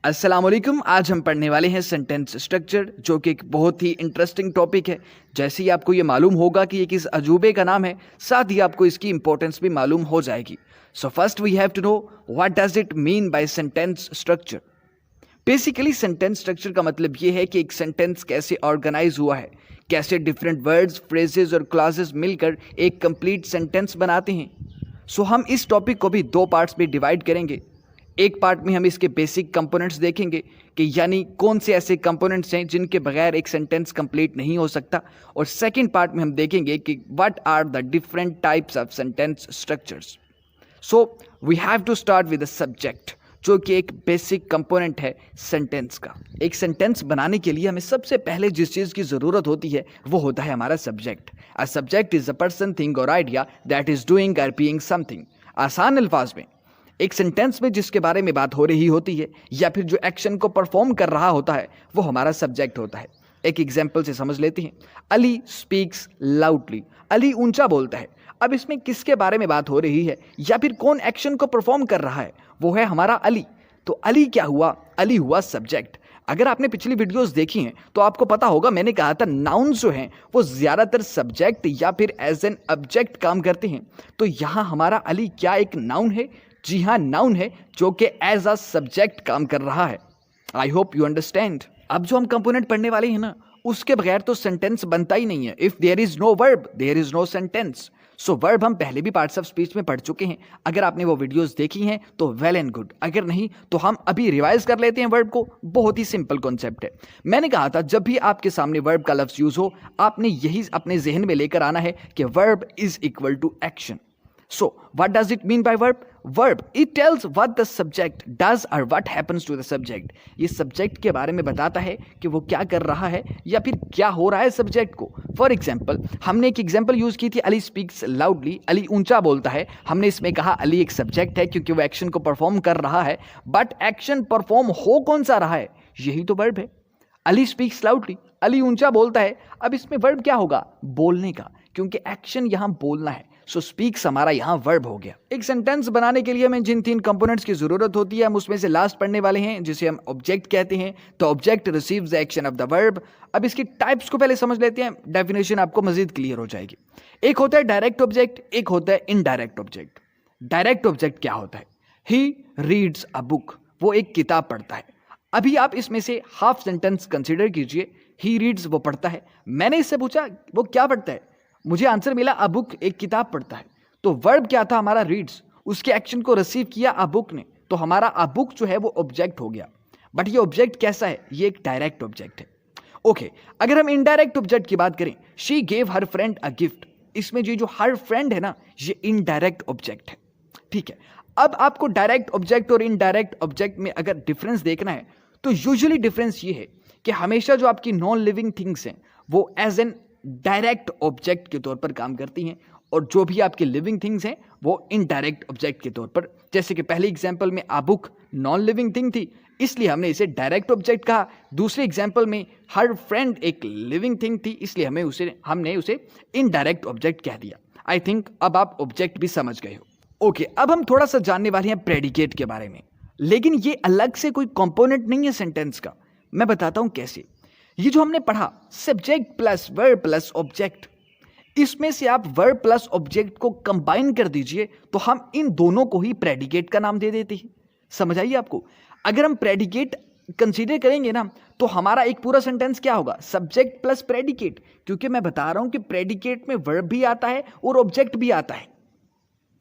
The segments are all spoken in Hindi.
अस्सलामुअलैकुम। आज हम पढ़ने वाले हैं सेंटेंस स्ट्रक्चर, जो कि एक बहुत ही इंटरेस्टिंग टॉपिक है। जैसे ही आपको ये मालूम होगा कि ये किस अजूबे का नाम है, साथ ही आपको इसकी इंपॉर्टेंस भी मालूम हो जाएगी। So first we have to know what does it mean by sentence structure. Basically sentence structure का मतलब ये है कि एक सेंटेंस कैसे ऑर्गेनाइज हुआ है, कैसे डिफरेंट वर्ड्स, फ्रेजेस और क्लॉजेस मिलकर एक कंप्लीट सेंटेंस बनाते हैं। सो हम इस टॉपिक को भी दो पार्ट्स में डिवाइड करेंगे। एक पार्ट में हम इसके बेसिक कंपोनेंट्स देखेंगे कि यानी कौन से ऐसे कंपोनेंट्स हैं जिनके बगैर एक सेंटेंस कंप्लीट नहीं हो सकता, और सेकंड पार्ट में हम देखेंगे कि what are the different types of sentence structures. So we have to start with the subject, जो कि एक बेसिक कंपोनेंट है सेंटेंस का। एक सेंटेंस बनाने के लिए हमें सबसे पहले जिस चीज़ की ज़रूरत होती है वो होता है हमारा subject. A subject is a person, thing और आइडिया दैट इज़ डूइंग और बीइंग समथिंग। आसान अल्फाज में एक सेंटेंस में जिसके बारे में बात हो रही होती है या फिर जो एक्शन को परफॉर्म कर रहा होता है वो हमारा सब्जेक्ट होता है। एक एग्जाम्पल से समझ लेते हैं। Ali speaks loudly. अली ऊंचा बोलता है। अब इसमें किसके बारे में बात हो रही है या फिर कौन एक्शन को परफॉर्म कर रहा है? वो है हमारा अली। तो अली क्या हुआ? अली हुआ सब्जेक्ट। अगर आपने पिछली वीडियोस देखी हैं तो आपको पता होगा, मैंने कहा था नाउन्स जो हैं वो ज़्यादातर सब्जेक्ट या फिर एज एन ऑब्जेक्ट काम करते हैं। तो यहाँ हमारा अली क्या एक नाउन है? जी हाँ, नाउन है, जो कि एज अ सब्जेक्ट काम कर रहा है। I hope you understand. अब जो हम कंपोनेंट पढ़ने वाले हैं ना, उसके बगैर तो सेंटेंस बनता ही नहीं है। If there is no verb there is no sentence. So verb हम पहले भी पार्ट्स ऑफ स्पीच में पढ़ चुके हैं। अगर आपने वो वीडियोस देखी हैं तो वेल एंड गुड, अगर नहीं तो हम अभी रिवाइज कर लेते हैं वर्ब को। बहुत ही सिंपल कॉन्सेप्ट है। मैंने कहा था जब भी आपके सामने वर्ब का लफ्ज यूज हो, आपने यही अपने जहन में लेकर आना है कि verb is equal to action. So, what does it mean by verb? Verb, it tells what the subject does or what happens to the subject. ये सब्जेक्ट के बारे में बताता है कि वो क्या कर रहा है या फिर क्या हो रहा है सब्जेक्ट को। फॉर एग्जाम्पल, हमने एक एग्जाम्पल यूज की थी, अली स्पीक्स लाउडली। अली ऊंचा बोलता है। हमने इसमें कहा अली एक सब्जेक्ट है क्योंकि वो एक्शन को परफॉर्म कर रहा है, बट एक्शन परफॉर्म हो कौन सा रहा है? यही तो वर्ब है। अली स्पीक्स लाउडली, अली ऊंचा बोलता है। अब इसमें वर्ब क्या होगा? बोलने का, क्योंकि एक्शन यहां बोलना है। सो स्पीक्स हमारा यहां वर्ब हो गया। एक सेंटेंस बनाने के लिए हमें जिन तीन कंपोनेंट्स की जरूरत होती है, हम उसमें से लास्ट पढ़ने वाले हैं, जिसे हम ऑब्जेक्ट कहते हैं। तो object receives the action of the verb. अब इसकी टाइप्स को पहले समझ लेते हैं, डेफिनेशन आपको मजीद क्लियर हो जाएगी। एक होता है डायरेक्ट ऑब्जेक्ट, एक होता है इनडायरेक्ट ऑब्जेक्ट। डायरेक्ट ऑब्जेक्ट क्या होता है? ही रीड्स अ बुक, वो एक किताब पढ़ता है। अभी आप इसमें से हाफ सेंटेंस कंसिडर कीजिए। ही रीड्स, वो पढ़ता है। मैंने इससे पूछा वो क्या पढ़ता है, मुझे आंसर मिला अ बुक, एक किताब पढ़ता है। तो वर्ब क्या था? हमारा रीड्स। उसके एक्शन को रिसीव किया अ बुक ने, तो हमारा अ बुक जो है वो ऑब्जेक्ट हो गया। बट ये ऑब्जेक्ट कैसा है? ये एक डायरेक्ट ऑब्जेक्ट है। ओके, अगर हम इनडायरेक्ट ऑब्जेक्ट की बात करें, she gave her friend a gift. इसमें ये जो हर फ्रेंड है ना, ये इनडायरेक्ट ऑब्जेक्ट है। ठीक है। अब आपको डायरेक्ट ऑब्जेक्ट और इनडायरेक्ट ऑब्जेक्ट में अगर डिफरेंस देखना है तो यूजुअली डिफरेंस ये है कि हमेशा जो आपकी नॉन लिविंग थिंग्स हैं वो एज एन डायरेक्ट ऑब्जेक्ट के तौर पर काम करती हैं, और जो भी आपकी लिविंग थिंग्स हैं वो इनडायरेक्ट ऑब्जेक्ट के तौर पर। जैसे कि पहले एग्जांपल में आ बुक नॉन लिविंग थिंग थी, इसलिए हमने इसे डायरेक्ट ऑब्जेक्ट कहा। दूसरे एग्जांपल में हर फ्रेंड एक लिविंग थिंग थी, इसलिए हमने उसे इनडायरेक्ट ऑब्जेक्ट कह दिया। आई थिंक अब आप ऑब्जेक्ट भी समझ गए हो। ओके, अब हम थोड़ा सा जानने वाले हैं प्रेडिकेट के बारे में, लेकिन ये अलग से कोई कंपोनेंट नहीं है सेंटेंस का। मैं बताता हूं कैसे। ये जो हमने पढ़ा subject plus verb plus object, इसमें से आप वर्ब प्लस ऑब्जेक्ट को कंबाइन कर दीजिए तो हम इन दोनों को ही प्रेडिकेट का नाम दे देते हैं। समझ आइए आपको। अगर हम प्रेडिकेट कंसीडर करेंगे ना तो हमारा एक पूरा सेंटेंस क्या होगा? सब्जेक्ट प्लस प्रेडिकेट, क्योंकि मैं बता रहा हूं कि प्रेडिकेट में वर्ब भी आता है और ऑब्जेक्ट भी आता है।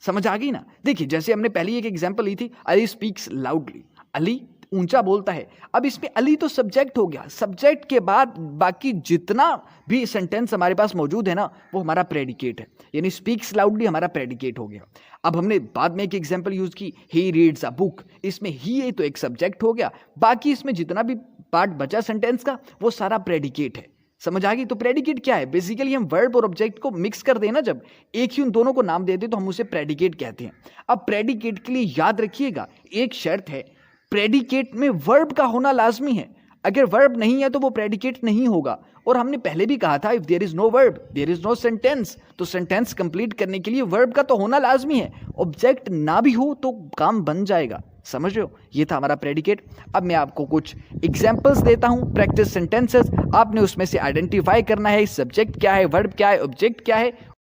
समझ आ गई ना? देखिए, जैसे हमने पहले एक एग्जांपल ली थी, अली स्पीक्स लाउडली, अली ऊंचा बोलता है। अब इसमें अली तो सब्जेक्ट हो गया। सब्जेक्ट के बाद बाकी जितना भी सेंटेंस हमारे पास मौजूद है ना, वो हमारा प्रेडिकेट है। यानी स्पीक्स लाउडली हमारा प्रेडिकेट हो गया। अब हमने बाद में एक एग्जांपल यूज की, ही रीड्स अ बुक। इसमें ही तो एक सब्जेक्ट हो गया, बाकी इसमें जितना भी पार्ट बचा सेंटेंस का वो सारा प्रेडिकेट है। समझ आ गई? तो प्रेडिकेट क्या है? बेसिकली हम वर्ब और ऑब्जेक्ट को मिक्स कर देना, जब एक ही उन दोनों को नाम देते तो हम उसे प्रेडिकेट कहते हैं। अब प्रेडिकेट के लिए याद रखिएगा एक शर्त है, प्रेडिकेट में वर्ब का होना लाजमी है। अगर वर्ब नहीं है तो वो प्रेडिकेट नहीं होगा। और हमने पहले भी कहा था if there is no verb there is no sentence. तो सेंटेंस कंप्लीट करने के लिए वर्ब का तो होना लाजमी है। ऑब्जेक्ट ना भी हो तो काम बन जाएगा। समझ रहे हो, ये था हमारा प्रेडिकेट। अब मैं आपको कुछ एग्जाम्पल्स देता हूँ, प्रैक्टिस सेंटेंसेस, आपने उसमें से आइडेंटिफाई करना है सब्जेक्ट क्या है, वर्ब क्या है, ऑब्जेक्ट क्या है,